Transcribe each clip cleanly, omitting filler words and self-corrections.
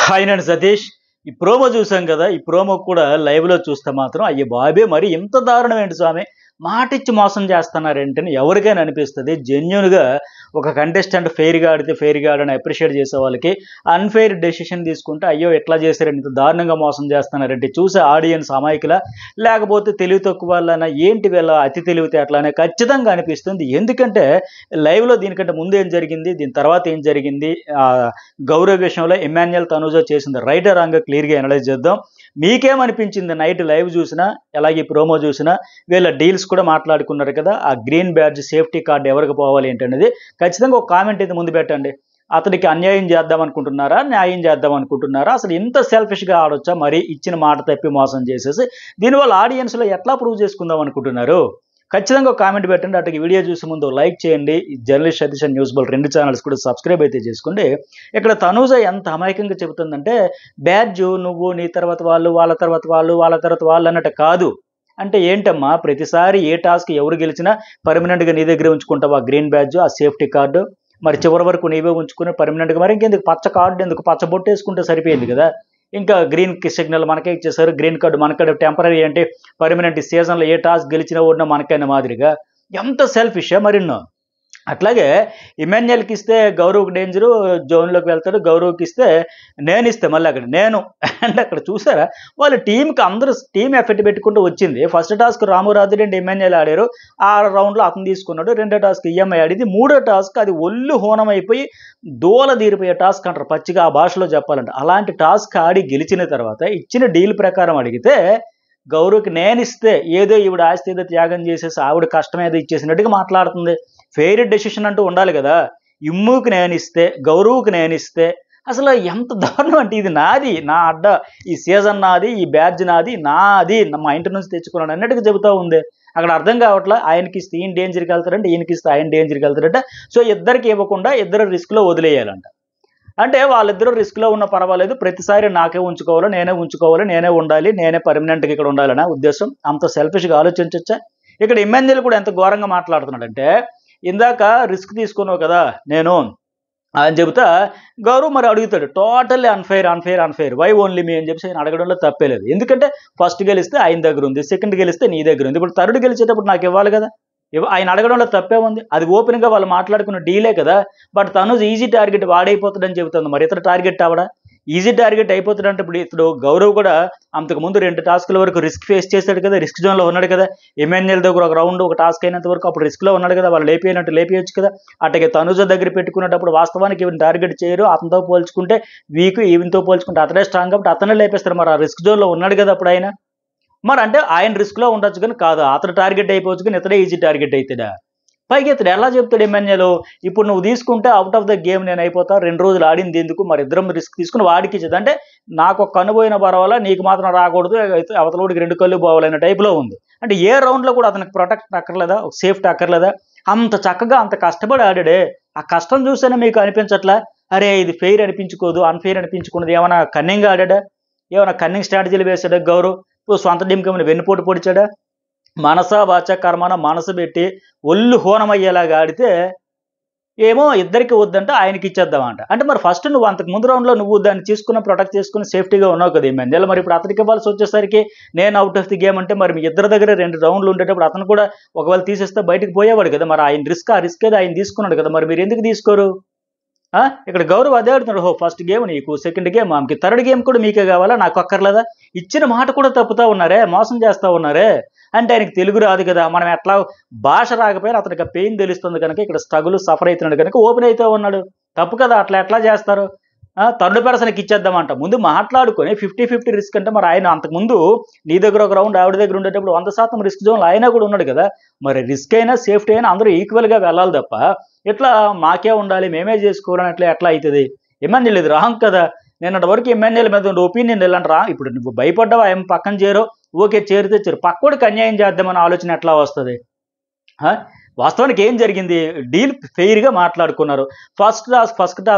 Hi నేను సతీష్. ఈ promo చూసాం కదా, ఈ ప్రోమో కూడా లైవ్లో చూస్తే మాత్రం అయ్యే బాబే మరి ఇంత దారుణం ఏంటి స్వామి, మాటిచ్చి మోసం చేస్తున్నారేంటని ఎవరికైనా అనిపిస్తుంది. జెన్యున్గా ఒక కంటెస్టెంట్ ఫెయిర్గా ఆడితే ఫెయిర్గా ఆడని అప్రిషియేట్ చేసే వాళ్ళకి అన్ఫెయిర్ డెసిషన్ తీసుకుంటే అయ్యో ఎట్లా చేశారంటే ఇంత దారుణంగా మోసం చేస్తున్నారంటే చూసే ఆడియన్స్ అమాయకుల లేకపోతే తెలివి తక్కువ వాళ్ళైనా ఏంటి వీళ్ళ అతి తెలివితే అట్లానే ఖచ్చితంగా అనిపిస్తుంది. ఎందుకంటే లైవ్లో దీనికంటే ముందు ఏం జరిగింది, దీని తర్వాత ఏం జరిగింది, గౌరవ్ విషయంలో ఇమాన్యుయల్ తనూజా చేసింది రైట్ రాంగ్ క్లియర్గా అనలైజ్ చేద్దాం. మీకేమనిపించింది నైట్ లైవ్ చూసినా అలాగే ప్రోమో చూసినా? వీళ్ళ డీల్స్ కూడా మాట్లాడుకున్నారు కదా, ఆ గ్రీన్ బ్యాడ్జ్ సేఫ్టీ కార్డు ఎవరికి పోవాలి ఏంటనేది ఖచ్చితంగా ఒక కామెంట్ అయితే ముందు పెట్టండి. అతనికి అన్యాయం చేద్దాం అనుకుంటున్నారా, న్యాయం చేద్దాం అనుకుంటున్నారా? అసలు ఇంత సెల్ఫిష్గా ఆడొచ్చా? మరి ఇచ్చిన మాట తప్పి మోసం చేసేసి దీనివల్ల ఆడియన్స్లో ఎట్లా ప్రూవ్ చేసుకుందాం అనుకుంటున్నారు? ఖచ్చితంగా ఒక కామెంట్ పెట్టండి. అటు వీడియో చూసే ముందు లైక్ చేయండి. Journalist Satish and news Bal 2 channels కూడా సబ్స్క్రైబ్ అయితే చేసుకోండి. ఇక్కడ తనూజ ఎంత అమాయకంగా చెబుతుందంటే బ్యాడ్జ్ నువ్వు, నీ తర్వాత వాళ్ళు, వాళ్ళ తర్వాత వాళ్ళు, వాళ్ళ తర్వాత వాళ్ళు అన్నట్టు కాదు. అంటే ఏంటమ్మా, ప్రతిసారి ఏ టాస్క్ ఎవరు గెలిచినా పర్మనెంట్గా నీ దగ్గర ఉంచుకుంటావు ఆ గ్రీన్ బ్యాడ్జ్, ఆ సేఫ్టీ కార్డు. మరి చివరి వరకు నీవే ఉంచుకుని పర్మనెంట్గా మరి ఇంకెందుకు పచ్చ కార్డు, ఎందుకు పచ్చ బొట్టు వేసుకుంటే సరిపోయింది కదా. ఇంకా గ్రీన్ సిగ్నల్ మనకే ఇచ్చేసారు, గ్రీన్ కార్డు మనకాడ టెంపరీ అంటే పర్మనెంట్ సీజన్లో ఏ టాస్క్ గెలిచినా ఓడినా మనకైనా మాదిరిగా ఎంత సెల్ఫిషా మరిన్నో. అట్లాగే ఇమాన్యుయల్కి ఇస్తే గౌరవ్కి డేంజరు, జోన్లోకి వెళ్తాడు. గౌరవ్కి ఇస్తే నేను ఇస్తే మళ్ళీ అక్కడ నేను అంటే అక్కడ చూసారా వాళ్ళ టీంకి అందరూ టీం ఎఫెక్ట్ పెట్టుకుంటూ వచ్చింది. ఫస్ట్ టాస్క్ రామురాజు అండ్ ఇమాన్యుయల్ ఆడారు, ఆ రౌండ్లో అతను తీసుకున్నాడు. రెండో టాస్క్ ఈఎంఐ ఆడింది. మూడో టాస్క్ అది ఒళ్ళు హోనం అయిపోయి దూల తీరిపోయే టాస్క్ అంటారు పచ్చిగా ఆ భాషలో చెప్పాలంటే. అలాంటి టాస్క్ ఆడి గెలిచిన తర్వాత ఇచ్చిన డీల్ ప్రకారం అడిగితే గౌరవ్కి నేను ఇస్తే ఏదో ఈవిడ ఆస్తి ఏదో త్యాగం చేసేసి ఆవిడ కష్టం ఏదో ఇచ్చేసినట్టుగా మాట్లాడుతుంది. ఫెయిర్ డెసిషన్ అంటూ ఉండాలి కదా. ఇమ్ముకి నేను ఇస్తే, గౌరవ్కి నేను ఇస్తే అసలు ఎంత దారుణం అంటే ఇది నాది, నా అడ్డ, ఈ సీజన్ నాది, ఈ బ్యాడ్జ్ నాది, నాది, మా ఇంటి నుంచి తెచ్చుకున్నాను అన్నట్టుగా చెబుతూ ఉంది. అక్కడ అర్థం కావట్లా. ఆయనకి ఇస్తే ఈయన డేంజర్కి వెళ్తారంటే, ఈయనకి ఇస్తే ఆయన డేంజర్కి వెళ్తారంటే. సో ఇద్దరికి ఇవ్వకుండా ఇద్దరు రిస్క్లో వదిలేయాలంట. అంటే వాళ్ళిద్దరూ రిస్క్లో ఉన్న పర్వాలేదు, ప్రతిసారి నాకే ఉంచుకోవాలి, నేనే ఉండాలి, నేనే పర్మనెంట్గా ఇక్కడ ఉండాలనే ఉద్దేశం. అంత సెల్ఫిష్గా ఆలోచించచ్చా? ఇక్కడ ఇమాన్యుయల్ కూడా ఎంత ఘోరంగా మాట్లాడుతున్నాడంటే, ఇందాక రిస్క్ తీసుకున్నావు కదా నేను అని చెబుతా గౌరవ్ మరి అడుగుతాడు టోటల్లీ అన్ఫెయిర్ వై ఓన్లీ మీ అని చెప్పి ఆయన అడగడంలో తప్పేలేదు. ఎందుకంటే ఫస్ట్ గెలిస్తే ఆయన దగ్గర ఉంది, సెకండ్ గెలిస్తే నీ దగ్గర ఉంది, ఇప్పుడు థర్డ్ గెలిచేటప్పుడు నాకు ఇవ్వాలి కదా. ఆయన అడగడంలో తప్పే ఉంది, అది ఓపెన్గా వాళ్ళు మాట్లాడుకున్న డీలే కదా. బట్ తను ఈజీ టార్గెట్ వాడైపోతాడని చెబుతుంది. మరి ఇతర టార్గెట్ అవడా? ఈజీ టార్గెట్ అయిపోతాడంటే ఇప్పుడు ఇతడు గౌరవ్ కూడా అంతకుముందు 2 టాస్కుల వరకు రిస్క్ ఫేస్ చేశాడు కదా, రిస్క్ జోన్లో ఉన్నాడు కదా. ఇమాన్యుయల్ దగ్గర ఒక రౌండ్ ఒక టాస్క్ అయినంత వరకు అప్పుడు రిస్క్లో ఉన్నాడు కదా, వాళ్ళు లేపేయచ్చు కదా. అట్లాగే తనుజ దగ్గర పెట్టుకునేటప్పుడు వాస్తవానికి ఈవెన్ టార్గెట్ చేయరు, అతనితో పోల్చుకుంటే వీక్, ఈవెన్తో పోల్చుకుంటే అతనే స్ట్రాంగ్ కాబట్టి అతనే లేపేస్తారు. మరి ఆ రిస్క్ జోన్లో ఉన్నాడు కదా అప్పుడు ఆయన. మరి అంటే ఆయన రిస్క్లో ఉండొచ్చు కానీ కాదు, అతను టార్గెట్ అయిపోవచ్చు కానీ ఇతడే ఈజీ టార్గెట్ అవుతాడా? పైకి ఇతడు ఎలా చెప్తాడు ఇమాన్యుయల్, ఇప్పుడు నువ్వు తీసుకుంటే అవుట్ ఆఫ్ ద గేమ్ నేను అయిపోతా, 2 రోజులు ఆడింది ఎందుకు, మరి ఇద్దరం రిస్క్ తీసుకుని వాడికి ఇచ్చేది అంటే నాకు ఒక కన్ను పోయిన పర్వాలా, నీకు మాత్రం రాకూడదు, అవతలోడికి 2 కళ్ళు పోవాలనే టైప్లో ఉంది. అంటే ఏ రౌండ్లో కూడా అతనికి ప్రొటెక్ట్ అక్కర్లేదా, సేఫ్టీ అక్కర్లేదా? అంత చక్కగా అంత కష్టపడి ఆడాడే, ఆ కష్టం చూస్తేనే మీకు అనిపించట్లా అరే ఇది ఫెయిర్ అనిపించుకోదు, అన్ఫెయిర్ అనిపించుకున్నది? ఏమైనా కన్నింగ్గా ఆడాడా, ఏమైనా కన్నింగ్ స్ట్రాటజీలు వేసాడా గౌరవ్? సొంత టీంకి వెన్నుపోటు పొడిచాడా? మనసా వాచ కర్మన మనసు పెట్టి ఒళ్ళు హోనమయ్యేలాగా ఆడితే ఏమో ఇద్దరికి వద్దంటే ఆయనకి ఇచ్చేద్దామంట. అంటే మరి ఫస్ట్ నువ్వు అంతకు ముందు రౌండ్లో నువ్వు దాన్ని తీసుకుని ప్రొటెక్ట్ చేసుకుని సేఫ్టీగా ఉన్నావు కదా ఇమాన్యుయల్. మరి ఇప్పుడు అతనికి ఇవ్వాల్సి వచ్చేసరికి నేను అవుట్ ఆఫ్ ది గేమ్ అంటే మరి మీ ఇద్దరి దగ్గర 2 రౌండ్లు ఉండేటప్పుడు అతను కూడా ఒకవేళ తీసేస్తే బయటకు పోయేవాడు కదా. మరి ఆయన ఆ రిస్క్ ఏదో ఆయన తీసుకున్నాడు కదా, మరి మీరు ఎందుకు తీసుకోరు? ఇక్కడ గౌరవ్ అదే ఆడుతున్నాడు, ఫస్ట్ గేమ్ నీకు, సెకండ్ గేమ్ ఆమెకి, థర్డ్ గేమ్ కూడా మీకే కావాలా, నాకు అక్కర్లేదా? ఇచ్చిన మాట కూడా తప్పుతా ఉన్నారే, మోసం చేస్తూ ఉన్నారే. అంటే ఆయనకి తెలుగు రాదు కదా, మనం ఎట్లా భాష రాకపోయినా అతనికి పెయిన్ తెలుస్తుంది కనుక ఇక్కడ స్ట్రగుల్ సఫర్ అవుతున్నాడు కనుక ఓపెన్ అవుతూ ఉన్నాడు. తప్పు కదా, అట్లా ఎట్లా చేస్తారు? థర్డ్ పర్సన్కి ఇచ్చేద్దామంట. ముందు మాట్లాడుకొని 50-50 రిస్క్ అంటే మరి ఆయన అంతకుముందు నీ దగ్గర ఒక రౌండ్ ఆవిడ దగ్గర ఉండేటప్పుడు 100% రిస్క్ జోన్లో ఆయన కూడా ఉన్నాడు కదా. మరి రిస్క్ అయినా సేఫ్టీ అయినా అందరూ ఈక్వల్గా వెళ్ళాలి తప్ప ఇట్లా మాకే ఉండాలి మేమే చేసుకోవాలని ఎట్లా అవుతుంది? ఇమాన్యుయల్ ఇది రాంగ్ కదా. నిన్నటి వరకు ఇమాన్యుయల్ మీద ఉన్న ఒపీనియన్ ఎలాంటి రా, ఇప్పుడు నువ్వు భయపడ్డావా ఏం పక్కన చేరో, ఓకే చేరితే చేరు, పక్కోడికి అన్యాయం చేద్దామన్న ఆలోచన ఎట్లా వస్తుంది? వాస్తవానికి ఏం జరిగింది, డీల్ ఫెయిర్గా మాట్లాడుకున్నారు. ఫస్ట్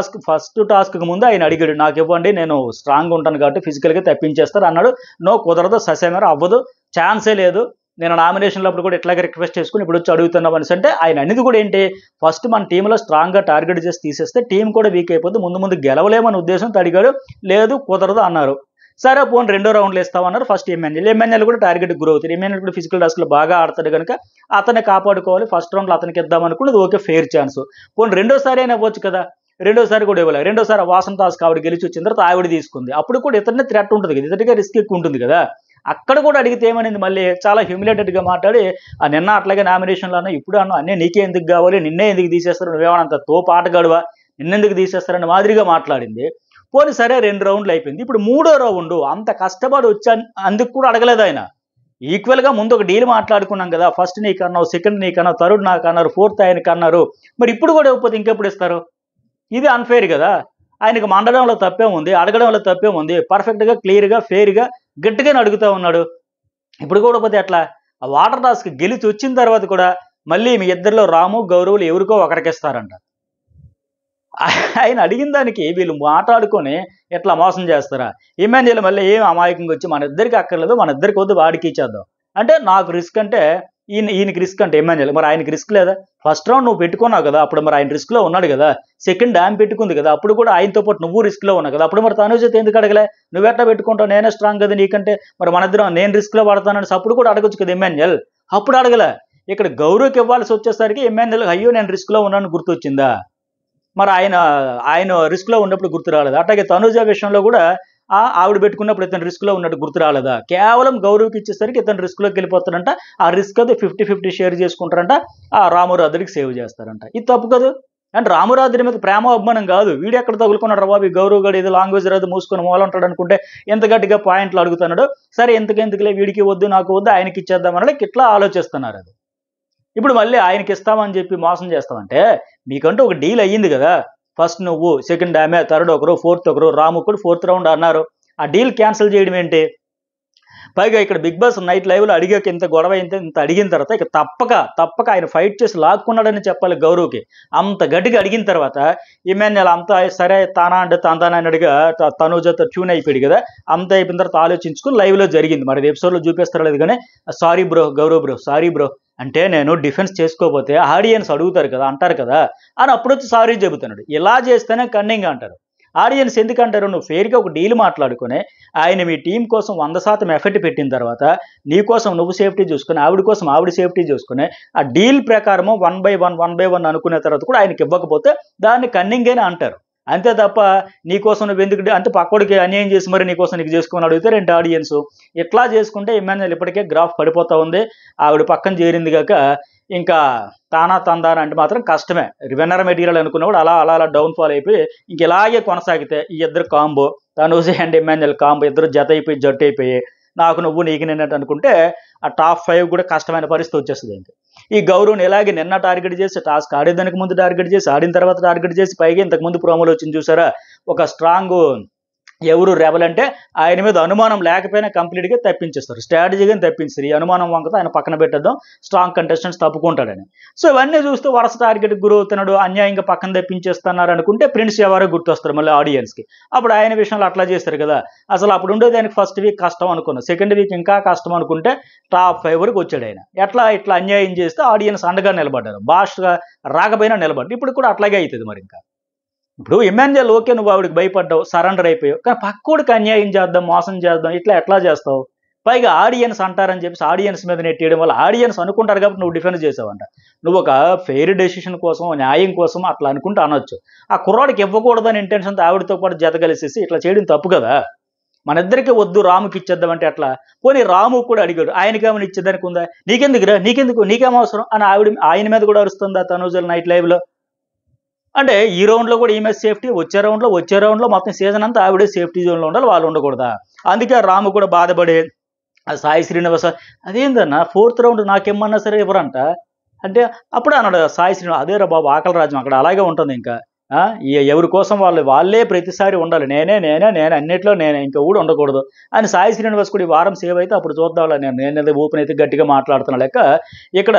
టాస్క్కి ముందు ఆయన అడిగాడు నాకు ఇవ్వండి, నేను స్ట్రాంగ్ ఉంటాను కాబట్టి ఫిజికల్గా తప్పించేస్తారు అన్నాడు. నో కుదరదు, ససేమర అవ్వదు, ఛాన్సే లేదు, నేను నామినేషన్లో అప్పుడు కూడా ఇట్లాగే రిక్వెస్ట్ చేసుకుని ఇప్పుడు వచ్చి అడుగుతున్నాం అనేసి అంటే ఆయన అనేది కూడా ఏంటి, ఫస్ట్ మన టీంలో స్ట్రాంగ్గా టార్గెట్ చేసి తీసేస్తే టీం కూడా వీక్ అయిపోతుంది, ముందు ముందు గెలవలేమని ఉద్దేశంతో అడిగాడు. లేదు కుదరదు అన్నారు. సరే పోనీ 2వ రౌండ్లో ఇస్తామన్నారు. ఫస్ట్ ఎంఎన్ఎల్ కూడా టార్గెట్ గురి అవుతుంది. ఎంఎన్ఎల్ కూడా ఫిజికల్ టాస్క్లో బాగా ఆడతాడు కనుక అతన్ని కాపాడుకోవాలి, ఫస్ట్ రౌండ్లో అతనికి ఇద్దాం అనుకున్నది ఓకే, ఫెయిర్ ఛాన్స్. పోనీ రెండోసారి అయినా ఇవ్వచ్చు కదా, రెండోసారి కూడా ఇవ్వలేదు. రెండోసారి వాసన టాస్క్ ఆవిడ గెలిచి వచ్చిన తర్వాత ఆవిడ తీసుకుంది. అప్పుడు కూడా ఇతనే థ్రెట్ ఉంటుంది కదా, ఇతనిగా రిస్క్ ఎక్కువ ఉంటుంది కదా. అక్కడ కూడా అడిగితే ఏమనింది, మళ్ళీ చాలా హ్యూమిలేటెడ్గా మాట్లాడి నిన్న అట్లాగే నామినేషన్లో అన్నా ఇప్పుడు అన్నా అన్నీ నీకే ఎందుకు కావాలి, నిన్నే ఎందుకు తీసేస్తారు, నువ్వేమన్నంత తోపు ఆటగాడువా, నిన్నెందుకు తీసేస్తారని మాదిరిగా మాట్లాడింది. పోనీ సరే 2 రౌండ్లు అయిపోయింది. ఇప్పుడు 3వ రౌండ్ అంత కష్టపడి వచ్చా అందుకు కూడా అడగలేదు ఆయన. ఈక్వల్గా ముందు ఒక డీల్ మాట్లాడుకున్నాం కదా, ఫస్ట్ నీకు అన్నావు, సెకండ్ నీకు అన్నావు, థర్డ్ నాకు అన్నారు, ఫోర్త్ ఆయనకు అన్నారు. మరి ఇప్పుడు కూడా ఇవ్వకపోతే ఇంకెప్పుడు ఇస్తారు? ఇది అన్ఫెయిర్ కదా. ఆయనకు మండడంలో తప్పే ఉంది, అడగడంలో తప్పే ఉంది. పర్ఫెక్ట్గా క్లియర్గా ఫెయిర్గా గట్టిగానే అడుగుతూ ఉన్నాడు. ఇప్పుడు కూడా పోతే ఎట్లా? ఆ వాటర్ టాస్క్ గెలిచి వచ్చిన తర్వాత కూడా మళ్ళీ మీ ఇద్దరిలో రాము గౌరవులు ఎవరికో ఒకరికి ఇస్తారంట. ఆయన అడిగిన దానికి వీళ్ళు మాట్లాడుకొని ఎట్లా మోసం చేస్తారా? ఇమాన్యుయల్ మళ్ళీ ఏం అమాయకంగా వచ్చి మన ఇద్దరికి అక్కర్లేదు, మన ఇద్దరికి వద్దు, వాడికి ఇచ్చేద్దాం అంటే, నాకు రిస్క్ అంటే ఈయనకి రిస్క్ అంటే ఇమాన్యుయల్, మరి ఆయనకి రిస్క్ లేదా? ఫస్ట్ రౌండ్ నువ్వు పెట్టుకున్నావు కదా, అప్పుడు మరి ఆయన రిస్క్లో ఉన్నాడు కదా. సెకండ్ డ్యామ్ పెట్టుకుంది కదా, అప్పుడు కూడా ఆయనతో పాటు నువ్వు రిస్క్లో ఉన్నావు కదా. అప్పుడు మరి తనుజ ఎందుకు అడగలే? నువ్వెట్లా పెట్టుకుంటావు, నేనే స్ట్రాంగ్ కదా నీకంటే, మరి మన ఇద్దరం నేను రిస్క్లో పడతానని అప్పుడు కూడా అడగొచ్చు కదా ఇమాన్యుయల్. అప్పుడు అడగలే. ఇక్కడ గౌరవ్కి ఇవ్వాల్సి వచ్చేసరికి ఇమాన్యుయల్ అయ్యో నేను రిస్క్లో ఉన్నాను గుర్తొచ్చిందా? మరి ఆయన రిస్క్లో ఉన్నప్పుడు గుర్తు రాలేదా? అట్లాగే తనుజ విషయంలో కూడా ఆవిడ పెట్టుకున్నప్పుడు ఇతను రిస్క్లో ఉన్నట్టు గుర్తు రాలేదా? కేవలం గౌరవ్కి ఇచ్చేసరికి ఇతను రిస్క్లోకి వెళ్ళిపోతాడంట. ఆ రిస్క్ అది 50-50 షేర్ చేసుకుంటారంట. ఆ రామురాధుడికి సేవ్ చేస్తారంట. ఇది తప్పు కదా. అంటే రామురాధుడి మీద ప్రేమ అభిమానం కాదు, వీడు ఎక్కడ తగులుకున్నాడు రా బాబు, ఈ గౌరవ్ గడు ఏదో లాంగ్వేజ్ రాదు మూసుకొని మూలంటాడు అనుకుంటే ఎంత గట్టిగా పాయింట్లు అడుగుతున్నాడు. సరే ఎందుకులే, వీడికి వద్దు నాకు వద్దు ఆయనకి ఇచ్చేద్దామని ఇట్లా ఆలోచిస్తున్నారు. అది ఇప్పుడు మళ్ళీ ఆయనకి ఇస్తామని చెప్పి మోసం చేస్తామంటే, మీకంటూ ఒక డీల్ అయ్యింది కదా. ఫస్ట్ నువ్వు, సెకండ్ ఆమె, థర్డ్ ఒకరు, ఫోర్త్ ఒకరు, రాము కూడా 4th రౌండ్ అన్నారు. ఆ డీల్ క్యాన్సిల్ చేయడం ఏంటి? పైగా ఇక్కడ బిగ్ బాస్ నైట్ లైవ్లో అడిగాక ఇంత గొడవ ఇంత అడిగిన తర్వాత ఇక తప్పక ఆయన ఫైట్ చేసి లాక్కున్నాడని చెప్పాలి గౌరవ్కి. అంత గట్టిగా అడిగిన తర్వాత ఇమాన్యుయల్ అంతా సరే తానా అంటే తానాడిగా తనుజతో ట్యూన్ అయిపోయాడు కదా. అంత అయిపోయిన తర్వాత ఆలోచించుకుని లైవ్లో జరిగింది. మరి ఎపిసోడ్లో చూపిస్తారో లేదు కానీ, sorry bro Gaurav bro, sorry bro అంటే నేను డిఫెన్స్ చేసుకోకపోతే ఆడియన్స్ అడుగుతారు కదా, అంటారు కదా అని అప్పుడు వచ్చి సారీ చెబుతున్నాడు. ఇలా చేస్తేనే కన్నింగ్ అంటారు. ఆడియన్స్ ఎందుకంటారు? నువ్వు ఫెయిర్గా ఒక డీల్ మాట్లాడుకుని ఆయన మీ టీం కోసం 100% ఎఫర్ట్ పెట్టిన తర్వాత నీ కోసం నువ్వు సేఫ్టీ చూసుకుని, ఆవిడ కోసం ఆవిడ సేఫ్టీ చూసుకుని, ఆ డీల్ ప్రకారము 1/1 అనుకునే తర్వాత కూడా ఆయనకి ఇవ్వకపోతే దాన్ని కన్నింగేనే అంటారు. అంతే తప్ప నీకోసం నువ్వు ఎందుకు అంటే పక్కోడికి అన్యాయం చేసి మరి నీకోసం నీకు చేసుకుని అడిగితే రెండు ఆడియన్స్. ఇట్లా చేసుకుంటే ఇమాన్యుయల్ ఇప్పటికే గ్రాఫ్ పడిపోతూ ఉంది. ఆవిడ పక్కన చేరింది కాక ఇంకా తానా తందానా అంటే మాత్రం కష్టమే. విన్నర్ మెటీరియల్ అనుకున్నప్పుడు అలా అలా అలా డౌన్ఫాల్ అయిపోయి ఇంక ఇలాగే కొనసాగితే ఈ ఇద్దరు combo, Tanuja and Emmanuel combo ఇద్దరు జత అయిపోయి జట్టు అయిపోయి నాకు నువ్వు నీకు నిన్నట్టు అనుకుంటే ఆ టాప్ 5 కూడా కష్టమైన పరిస్థితి వచ్చేస్తుంది. ఇంకా ఈ గౌరవ్ని ఇలాగే నిన్న టార్గెట్ చేసి టాస్క్ ఆడేదానికి ముందు టార్గెట్ చేసి ఆడిన తర్వాత టార్గెట్ చేసి పైగా ఇంతకుముందు ప్రోమోలో వచ్చింది చూసారా, ఒక స్ట్రాంగ్ ఎవరు రెబల్ అంటే ఆయన మీద అనుమానం లేకపోయినా కంప్లీట్గా తప్పించేస్తారు, స్ట్రాటజీగానే తప్పించారు. ఈ అనుమానం వంకతో ఆయన పక్కన పెట్టేద్దాం, స్ట్రాంగ్ కంటెస్టెంట్స్ తప్పుకుంటాడని. సో ఇవన్నీ చూస్తూ వరుస టార్గెట్కి గురవుతున్నాడు, అన్యాయంగా పక్కన తప్పించేస్తున్నారు అనుకుంటే ప్రిన్స్ ఎవరో గుర్తొస్తారు మళ్ళీ ఆడియన్స్కి. అప్పుడు ఆయన విషయంలో అట్లా చేస్తారు కదా. అసలు అప్పుడు ఉండేదానికి ఫస్ట్ వీక్ కష్టం అనుకున్నా, సెకండ్ వీక్ ఇంకా కష్టం అనుకుంటే టాప్ 5 వరకు వచ్చాడు ఆయన. ఇట్లా అన్యాయం చేస్తే ఆడియన్స్ అండగా నిలబడ్డారు, భాషగా రాకపోయినా నిలబడ్డారు. ఇప్పుడు కూడా అట్లాగే అవుతుంది. మరి ఇంకా ఇప్పుడు ఇమాన్యుయల్ ఓకే నువ్వు ఆవిడకి భయపడ్డావు, సరెండర్ అయిపోయావు, కానీ పక్కోడికి అన్యాయం చేద్దాం, మోసం చేద్దాం, ఎట్లా చేస్తావు? పైగా ఆడియన్స్ అంటారని చెప్పేసి ఆడియన్స్ మీద నెట్టేయడం వల్ల ఆడియన్స్ అనుకుంటారు కాబట్టి నువ్వు డిఫెండ్ చేసావంట. నువ్వు ఒక ఫెయిర్ డెసిషన్ కోసం, న్యాయం కోసం అట్లా అనుకుంటే అనొచ్చు. ఆ కుర్రాడికి ఇవ్వకూడదని ఇంటెన్షన్తో ఆవిడతో పాటు జత కలిసేసి ఇట్లా చేయడం తప్పు కదా. మన ఇద్దరికి వద్దు రాముకి ఇచ్చేద్దామంటే అట్లా. పోనీ రాము కూడా అడిగాడు, ఆయనకేమైనా ఇచ్చేదానికి ఉందా, నీకెందుకురా, నీకేం అవసరం అని ఆయన మీద కూడా అరుస్తుందా తనూజల్ నైట్ లైవ్లో? అంటే ఈ రౌండ్లో కూడా ఈమె సేఫ్టీ, వచ్చే రౌండ్లో మొత్తం సీజన్ అంతా ఆవిడే సేఫ్టీ జోన్లో ఉండాలి, వాళ్ళు ఉండకూడదా? అందుకే రాము కూడా బాధపడే సాయి శ్రీనివాస అదేందన్నా 4th రౌండ్ నాకేమన్నా సరే ఇవ్వరంట అంటే అప్పుడే అన్నాడు సాయి శ్రీనివాస్, అదేరా బాబు ఆకలి రాజ్యం అక్కడ అలాగే ఉంటుంది. ఇంకా ఎవరి కోసం వాళ్ళే ప్రతిసారి ఉండాలి, నేనే అన్నిట్లో నేనే, ఇంకా కూడా ఉండకూడదు అని సాయి శ్రీనివాస్ కూడా ఈ వారం సేవ్ అయితే అప్పుడు చూద్దాం. నేను ఓపెన్ అయితే గట్టిగా మాట్లాడుతున్నా లెక్క. ఇక్కడ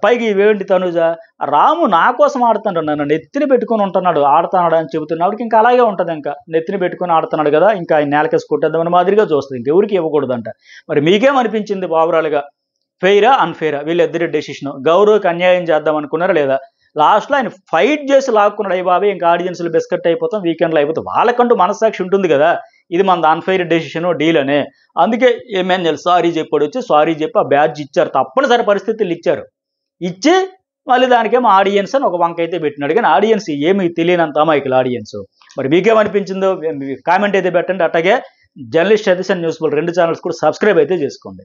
పైకి ఇవేంటి తనుజ, రాము నా కోసం ఆడుతున్నాడు, నన్ను నెత్తిని పెట్టుకుని ఉంటున్నాడు, ఆడుతున్నాడు అని చెబుతున్నాడు. ఇంకా అలాగే ఉంటుంది, ఇంకా నెత్తిని పెట్టుకుని ఆడుతున్నాడు కదా, ఇంకా ఆయన నేలకేసి కొట్టేద్దామని మాదిరిగా చూస్తుంది, ఇంకెవరికి ఇవ్వకూడదంట. మరి మీకేమనిపించింది ఓవరాల్గా? ఫెయిరా అన్ఫెయిరా వీళ్ళిద్దరి డెసిషన్. గౌరవ్కి అన్యాయం చేద్దాం అనుకున్నారా లేదా? లాస్ట్లో ఆయన ఫైట్ చేసి లాక్కున్నాడు. అయ్యి బాబు ఇంకా ఆడియన్స్లు బిస్కెట్ అయిపోతాం, వీకెండ్లో అయిపోతాం. వాళ్ళకంటూ మనస్సాక్షి ఉంటుంది కదా, ఇది మన అన్ఫెయిర్ డెసిషన్ డీల్ అనే. అందుకే ఏమేం సారీ చెప్పాడు, వచ్చి సారీ చెప్పి ఆ బ్యాడ్జ్ ఇచ్చారు. తప్పనిసరి పరిస్థితులు ఇచ్చారు. ఇచ్చి మళ్ళీ దానికేమో ఆడియన్స్ అని ఒక వంక అయితే పెట్టినాడు. కానీ ఆడియన్స్ ఏమి తెలియనంత అమాయకులు ఆడియన్స్. మరి మీకేమనిపించిందో కామెంట్ అయితే పెట్టండి. అట్లాగే journalist Satish and news bull 2 channels కూడా సబ్స్క్రైబ్ అయితే చేసుకోండి.